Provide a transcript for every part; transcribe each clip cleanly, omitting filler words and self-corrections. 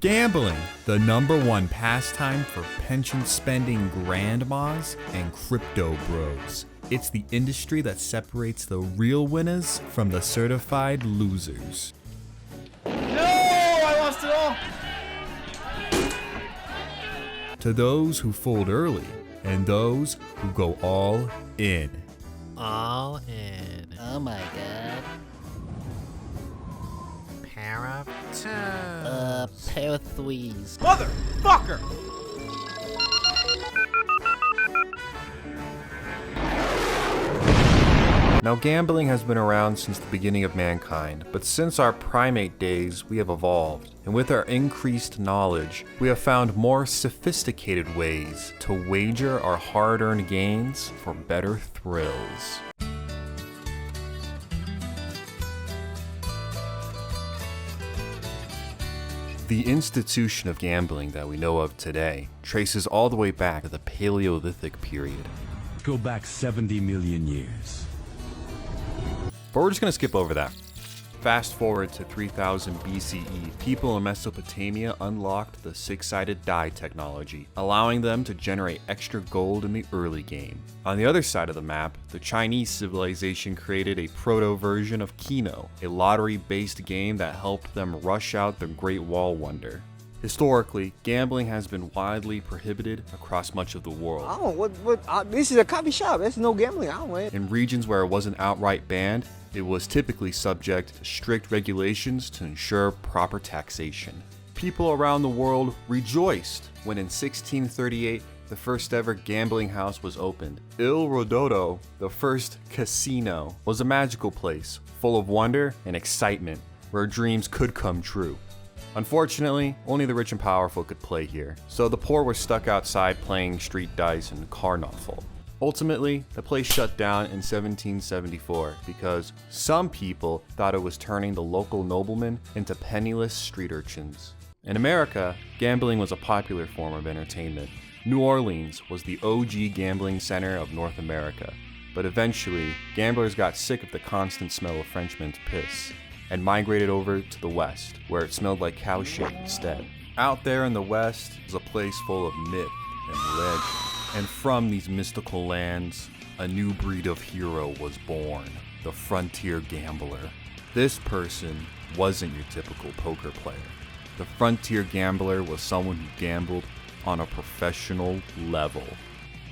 Gambling, the #1 pastime for pension-spending grandmas and crypto bros. It's the industry that separates the real winners from the certified losers. No! I lost it all! To those who fold early and those who go all in. All in. Oh my god. Pair of two. Pair of threes. Motherfucker! Now, gambling has been around since the beginning of mankind, but since our primate days, we have evolved. And with our increased knowledge, we have found more sophisticated ways to wager our hard-earned gains for better thrills. The institution of gambling that we know of today traces all the way back to the Paleolithic period. Go back 70 million years. But we're just going to skip over that. Fast forward to 3000 BCE, people in Mesopotamia unlocked the six-sided die technology, allowing them to generate extra gold in the early game. On the other side of the map, the Chinese civilization created a proto-version of Keno, a lottery-based game that helped them rush out the Great Wall Wonder. Historically, gambling has been widely prohibited across much of the world. This is a coffee shop. There's no gambling. I don't want it. In regions where it wasn't outright banned, it was typically subject to strict regulations to ensure proper taxation. People around the world rejoiced when in 1638 the first ever gambling house was opened. Il Rododo, the first casino, was a magical place full of wonder and excitement where dreams could come true. Unfortunately, only the rich and powerful could play here, so the poor were stuck outside playing street dice and carnotful. Ultimately, the place shut down in 1774 because some people thought it was turning the local noblemen into penniless street urchins. In America, gambling was a popular form of entertainment. New Orleans was the OG gambling center of North America, but eventually, gamblers got sick of the constant smell of Frenchmen's piss and migrated over to the West, where it smelled like cow shit instead. Out there in the West was a place full of myth and legend. And from these mystical lands, a new breed of hero was born, the frontier gambler. This person wasn't your typical poker player. The frontier gambler was someone who gambled on a professional level.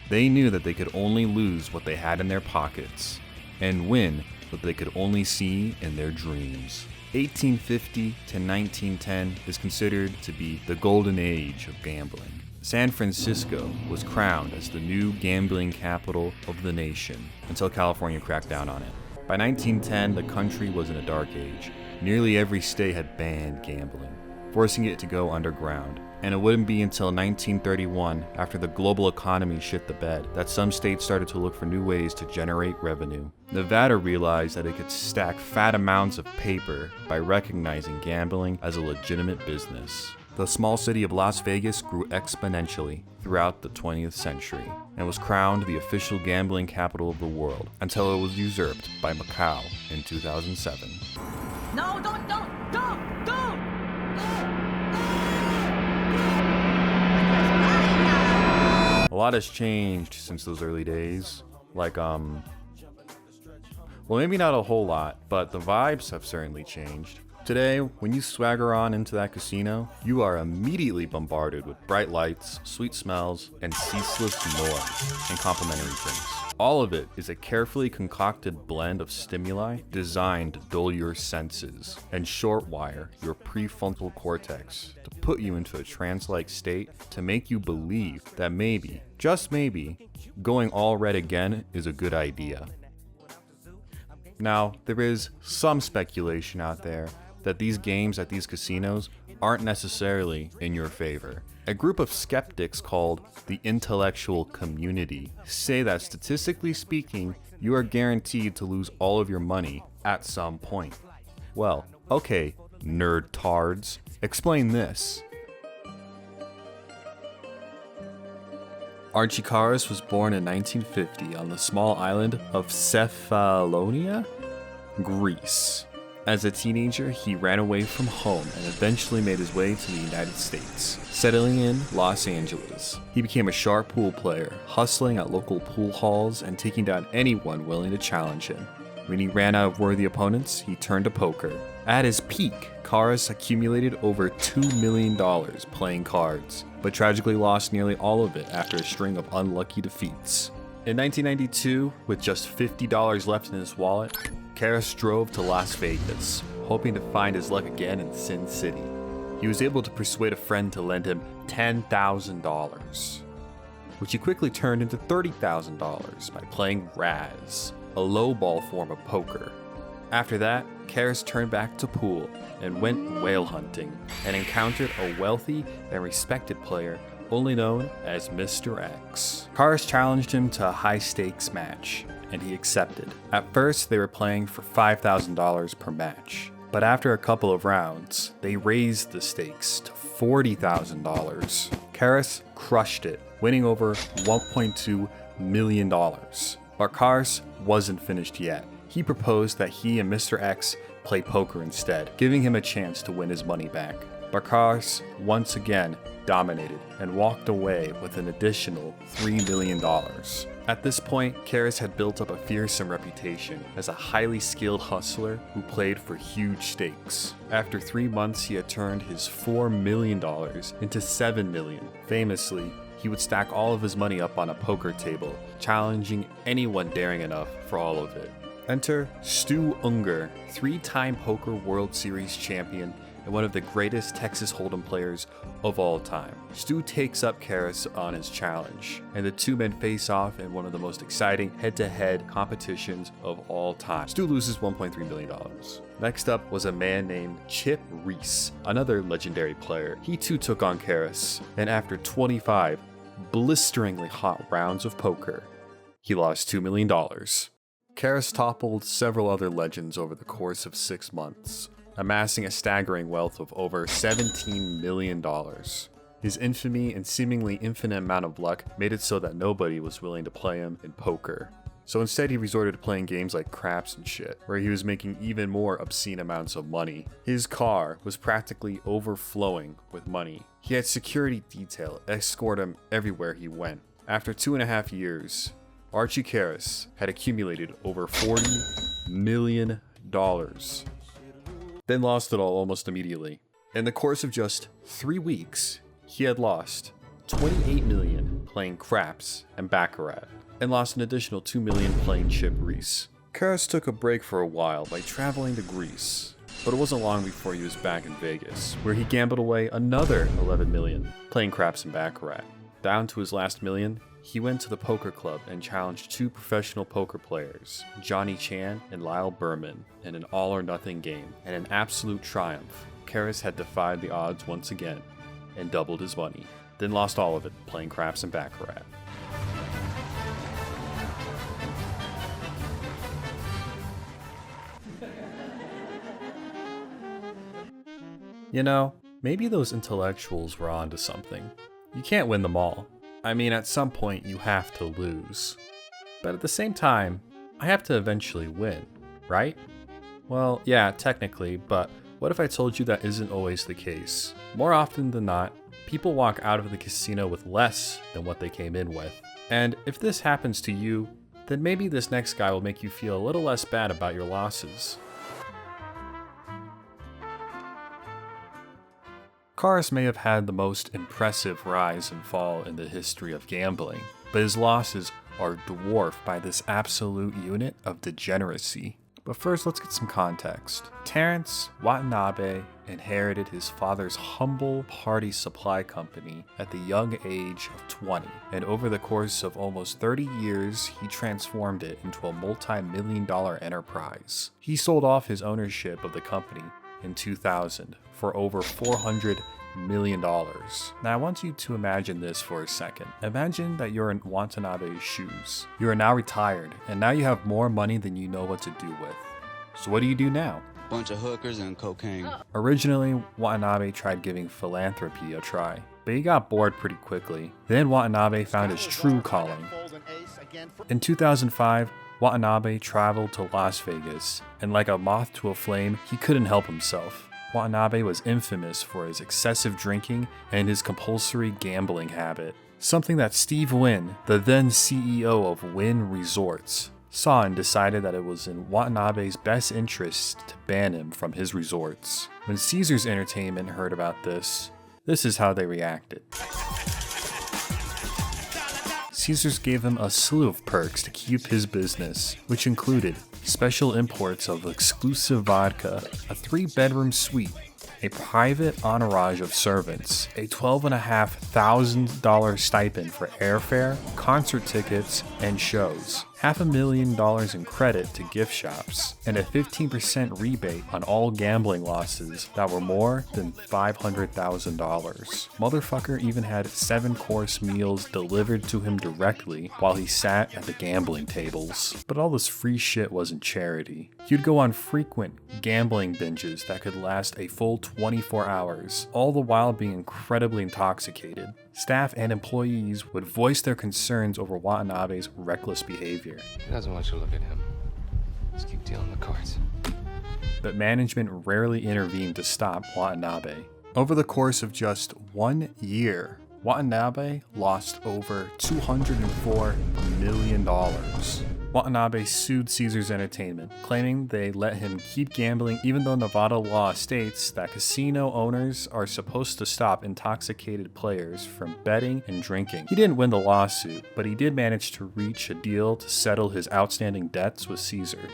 They knew that they could only lose what they had in their pockets, and win what they could only see in their dreams. 1850 to 1910 is considered to be the golden age of gambling. San Francisco was crowned as the new gambling capital of the nation until California cracked down on it. By 1910, the country was in a dark age. Nearly every state had banned gambling, forcing it to go underground. And it wouldn't be until 1931, after the global economy shit the bed, that some states started to look for new ways to generate revenue. Nevada realized that it could stack fat amounts of paper by recognizing gambling as a legitimate business. The small city of Las Vegas grew exponentially throughout the 20th century and was crowned the official gambling capital of the world until it was usurped by Macau in 2007. No, don't! A lot has changed since those early days. Well, maybe not a whole lot, but the vibes have certainly changed. Today, when you swagger on into that casino, you are immediately bombarded with bright lights, sweet smells, and ceaseless noise, and complimentary drinks. All of it is a carefully concocted blend of stimuli designed to dull your senses and short wire your prefrontal cortex to put you into a trance-like state to make you believe that maybe, just maybe, going all red again is a good idea. Now, there is some speculation out there that these games at these casinos aren't necessarily in your favor. A group of skeptics called the intellectual community say that statistically speaking, you are guaranteed to lose all of your money at some point. Well, okay, nerd tards, explain this. Archie Karas was born in 1950 on the small island of Cephalonia, Greece. As a teenager, he ran away from home and eventually made his way to the United States, settling in Los Angeles. He became a sharp pool player, hustling at local pool halls and taking down anyone willing to challenge him. When he ran out of worthy opponents, he turned to poker. At his peak, Karas accumulated over $2 million playing cards, but tragically lost nearly all of it after a string of unlucky defeats. In 1992, with just $50 left in his wallet, Karas drove to Las Vegas, hoping to find his luck again in Sin City. He was able to persuade a friend to lend him $10,000, which he quickly turned into $30,000 by playing Raz, a lowball form of poker. After that, Karas turned back to pool and went whale hunting, and encountered a wealthy and respected player only known as Mr. X. Karas challenged him to a high-stakes match, and he accepted. At first, they were playing for $5,000 per match, but after a couple of rounds, they raised the stakes to $40,000. Karas crushed it, winning over $1.2 million. But Karas wasn't finished yet. He proposed that he and Mr. X play poker instead, giving him a chance to win his money back. But Karas once again dominated and walked away with an additional $3 million. At this point, Karas had built up a fearsome reputation as a highly skilled hustler who played for huge stakes. After 3 months, he had turned his $4 million into $7 million. Famously, he would stack all of his money up on a poker table, challenging anyone daring enough for all of it. Enter Stu Ungar, 3-time Poker World Series champion and one of the greatest Texas Hold'em players of all time. Stu takes up Karas on his challenge, and the two men face off in one of the most exciting head-to-head competitions of all time. Stu loses $1.3 million. Next up was a man named Chip Reese, another legendary player. He too took on Karas, and after 25 blisteringly hot rounds of poker, he lost $2 million. Karas toppled several other legends over the course of 6 months, amassing a staggering wealth of over $17 million. His infamy and seemingly infinite amount of luck made it so that nobody was willing to play him in poker. So instead he resorted to playing games like craps and shit, where he was making even more obscene amounts of money. His car was practically overflowing with money. He had security detail escort him everywhere he went. After 2.5 years, Archie Karas had accumulated over $40 million, then lost it all almost immediately. In the course of just 3 weeks, he had lost $28 million playing craps and baccarat, and lost an additional $2 million playing Chip Reese. Karas took a break for a while by traveling to Greece, but it wasn't long before he was back in Vegas, where he gambled away another $11 million playing craps and baccarat. Down to his last million, he went to the poker club and challenged 2 professional poker players, Johnny Chan and Lyle Berman, in an all-or-nothing game. And in absolute triumph, Karas had defied the odds once again and doubled his money, then lost all of it playing craps and baccarat. You know, maybe those intellectuals were onto something. You can't win them all. I mean, at some point you have to lose. But at the same time, I have to eventually win, right? Well, yeah, technically, but what if I told you that isn't always the case? More often than not, people walk out of the casino with less than what they came in with. And if this happens to you, then maybe this next guy will make you feel a little less bad about your losses. Karas may have had the most impressive rise and fall in the history of gambling, but his losses are dwarfed by this absolute unit of degeneracy. But first, let's get some context. Terrence Watanabe inherited his father's humble party supply company at the young age of 20, and over the course of almost 30 years, he transformed it into a multi-million-dollar enterprise. He sold off his ownership of the company in 2000 for over $400 million. Now I want you to imagine this for a second. Imagine that you're in Watanabe's shoes. You are now retired, and now you have more money than you know what to do with. So what do you do now? Bunch of hookers and cocaine. Originally, Watanabe tried giving philanthropy a try, but he got bored pretty quickly. Then Watanabe found his true calling. In 2005, Watanabe traveled to Las Vegas, and like a moth to a flame, he couldn't help himself. Watanabe was infamous for his excessive drinking and his compulsory gambling habit, something that Steve Wynn, the then CEO of Wynn Resorts, saw and decided that it was in Watanabe's best interest to ban him from his resorts. When Caesars Entertainment heard about this is how they reacted. Caesars gave him a slew of perks to keep his business, which included special imports of exclusive vodka, a 3-bedroom suite, a private entourage of servants, a $12,500 stipend for airfare, concert tickets, and shows, $500,000 in credit to gift shops, and a 15% rebate on all gambling losses that were more than $500,000. Motherfucker even had 7-course meals delivered to him directly while he sat at the gambling tables. But all this free shit wasn't charity. He'd go on frequent gambling binges that could last a full 24 hours, all the while being incredibly intoxicated. Staff and employees would voice their concerns over Watanabe's reckless behavior. He doesn't want you to look at him. Just keep dealing the cards. But management rarely intervened to stop Watanabe. Over the course of just 1 year, Watanabe lost over $204 million. Watanabe sued Caesars Entertainment, claiming they let him keep gambling even though Nevada law states that casino owners are supposed to stop intoxicated players from betting and drinking. He didn't win the lawsuit, but he did manage to reach a deal to settle his outstanding debts with Caesar.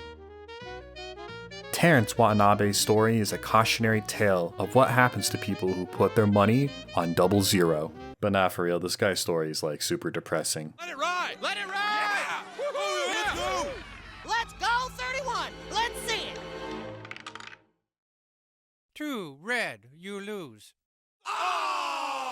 Terrence Watanabe's story is a cautionary tale of what happens to people who put their money on 00. But not for real, this guy's story is like super depressing. Let it ride! Let it ride! Yeah! Let's go! Let's go, 31! Let's see it! 2 red, you lose.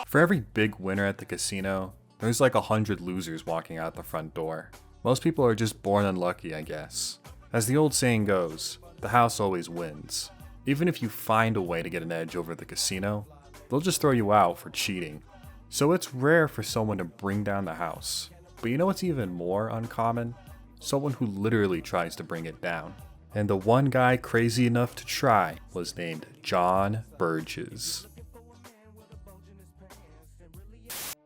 For every big winner at the casino, there's like 100 losers walking out the front door. Most people are just born unlucky, I guess. As the old saying goes, the house always wins. Even if you find a way to get an edge over the casino, they'll just throw you out for cheating. So it's rare for someone to bring down the house. But you know what's even more uncommon? Someone who literally tries to bring it down. And the one guy crazy enough to try was named John Burgess.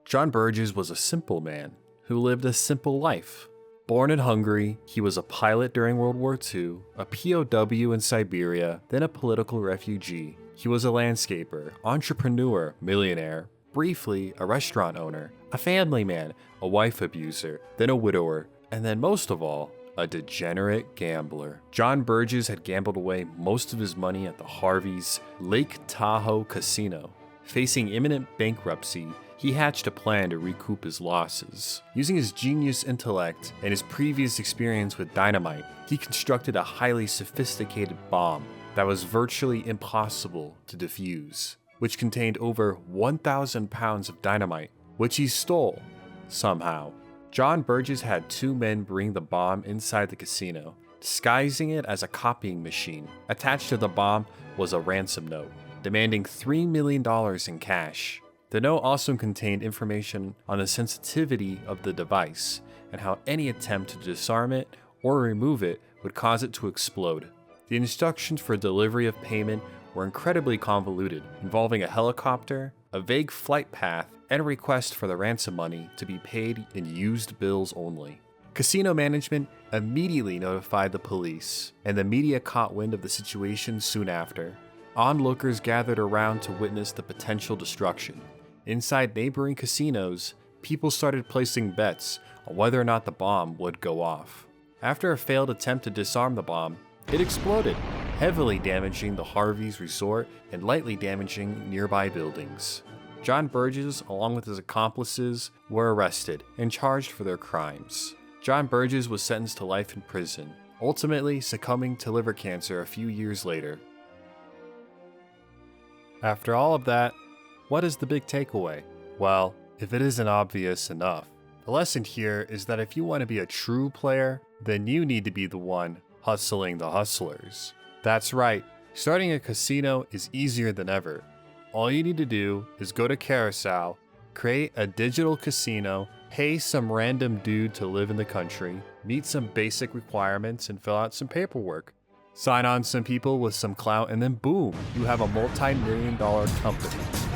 John Burgess was a simple man who lived a simple life. Born in Hungary, he was a pilot during World War II, a POW in Siberia, then a political refugee. He was a landscaper, entrepreneur, millionaire, briefly a restaurant owner, a family man, a wife abuser, then a widower, and then most of all, a degenerate gambler. John Burgess had gambled away most of his money at the Harvey's Lake Tahoe Casino. Facing imminent bankruptcy, he hatched a plan to recoup his losses. Using his genius intellect and his previous experience with dynamite, he constructed a highly sophisticated bomb that was virtually impossible to defuse, which contained over 1,000 pounds of dynamite, which he stole, somehow. John Burgess had 2 men bring the bomb inside the casino, disguising it as a copying machine. Attached to the bomb was a ransom note, demanding $3 million in cash. The note also contained information on the sensitivity of the device and how any attempt to disarm it or remove it would cause it to explode. The instructions for delivery of payment were incredibly convoluted, involving a helicopter, a vague flight path, and a request for the ransom money to be paid in used bills only. Casino management immediately notified the police, and the media caught wind of the situation soon after. Onlookers gathered around to witness the potential destruction. Inside neighboring casinos, people started placing bets on whether or not the bomb would go off. After a failed attempt to disarm the bomb, it exploded, heavily damaging the Harvey's resort and lightly damaging nearby buildings. John Burgess, along with his accomplices, were arrested and charged for their crimes. John Burgess was sentenced to life in prison, ultimately succumbing to liver cancer a few years later. After all of that, what is the big takeaway? Well, if it isn't obvious enough, the lesson here is that if you want to be a true player, then you need to be the one hustling the hustlers. That's right, starting a casino is easier than ever. All you need to do is go to Carousel, create a digital casino, pay some random dude to live in the country, Meet some basic requirements and fill out some paperwork. Sign on some people with some clout, and then boom, you have a multi-million-dollar company.